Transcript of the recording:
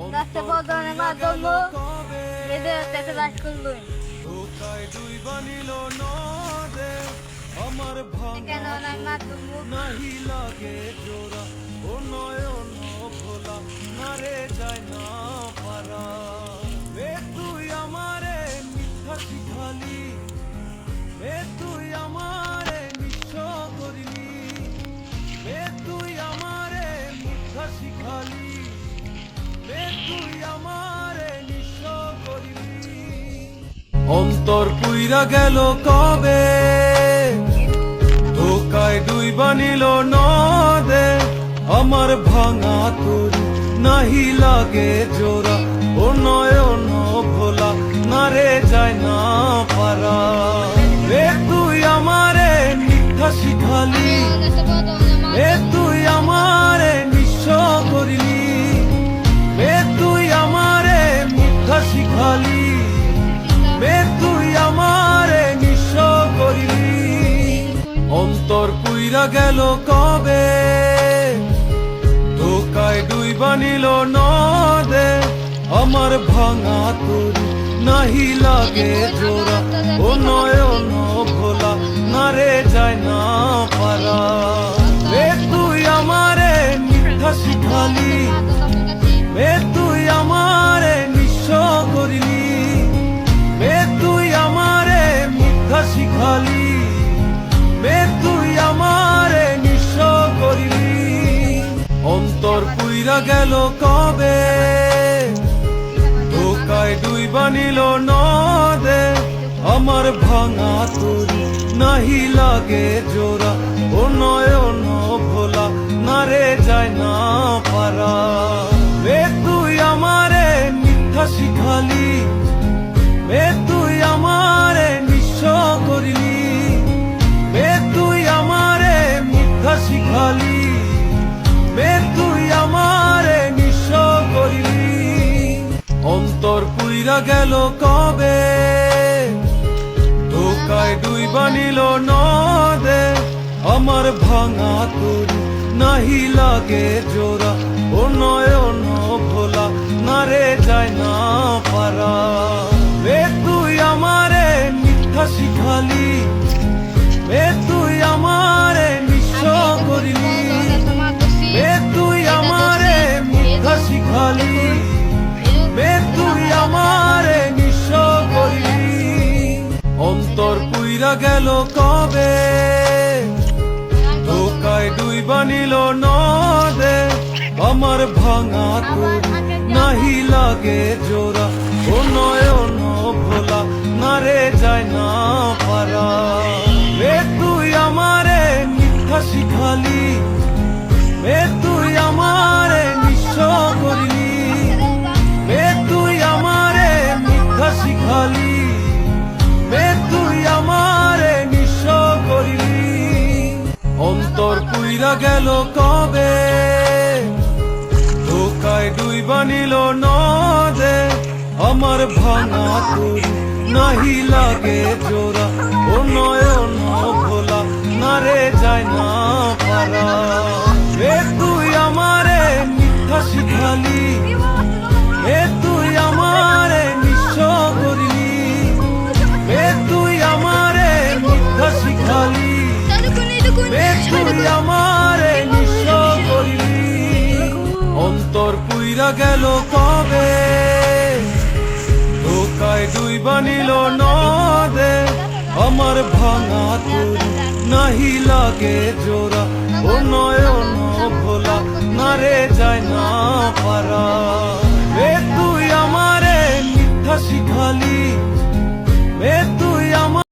গাছে বদনে মাধ্যম বেঁধে তাকে বাস করলুই কেন নাই মাধ্যম নাহি লাগে জোড়া ও নয়ন ভোলা মারে যায় না পারা এ তুই আমারে মিথ্যা শিখালি এ তুই আমারে নিঃস্ব করলি এ তুই আমারে মিথ্যা শিখালি এ তুই আমারে নিঃস্ব করলি অন্তর পুইরা গেল কবে ধোকায় ডুইবা নিল নদে আমার ভাঙা তরি নাহি লাগে জোড়া ও নয়ন ভোলা নারে যায় না পারা এ তুই আমারে মিথ্যা শিখালি এ তুই আমারে নিঃস্ব করলি এ তুই আমারে মিথ্যা শিখালি এ তুই আমারে নিঃস্ব করলি অন্তর পুইরা গেল কবে ধোকায় ডুইবা নিল নদে আমার ভাঙা তরি নাহি লাগে জোড়া ও নয়ন ভোলা নারে যায় না পারা এ তুই আমারে মিথ্যা শিখালি এ তুই আমারে নিঃস্ব করলি এ তুই আমারে মিথ্যা শিখালি এ তুই আমারে নিঃস্ব করলি অন্তর পুইরা গেল কবে ধোকায় ডুইবা নিল নদে আমার ভাঙা তরি নাহি লাগে জোড়া ও নয়ন ভোলা নারে যায় না পারা এ তুই আমারে মিথ্যা শিখালি এ তুই আমারে নিঃস্ব করলি এ তুই আমারে মিথ্যা শিখালি এ তুই আমারে নিঃস্ব করলি অন্তর পুইরা গেল কবে ধোকায় ডুইবা নিল নদে আমার ভাঙা তরি নাহি লাগে জোড়া ও নয়ন ভোলা নারে যায় না পারা এ তুই আমারে মিথ্যা শিখালি এ তুই আমারে নিঃস্ব করলি এ তুই আমারে মিথ্যা শিখালি এ তুই আমারে নিঃস্ব করলি অন্তর পুইরা গেল কবে ধোকায় ডুইবা নিল নদে আমার ভাঙা তরি নাহি লাগে জোড়া ও নয়ন ভোলা নারে যায় না পারা এ তুই আমারে মিথ্যা শিখালি এ তুই আমারে নিঃস্ব করলি এ তুই আমারে মিথ্যা শিখালি এ তুই আমারে নিঃস্ব করলি অন্তর পুইরা গেল কবে ধোকায় ডুইবা নিল নদে আমার ভাঙা তরি নাহি লাগে জোড়া ও নয়ন ভোলা নারে যায় না পারা এ তুই আমারে মিথ্যা শিখালি এ তুই আমারে নিঃস্ব করলি এ তুই আমারে মিথ্যা শিখালি এ তুই আমারে নিঃস্ব করলি অন্তর পুইরা গেল কবে ধোকায় ডুইবা নিল নদে আমার ভাঙা তরি নাহি লাগে জোড়া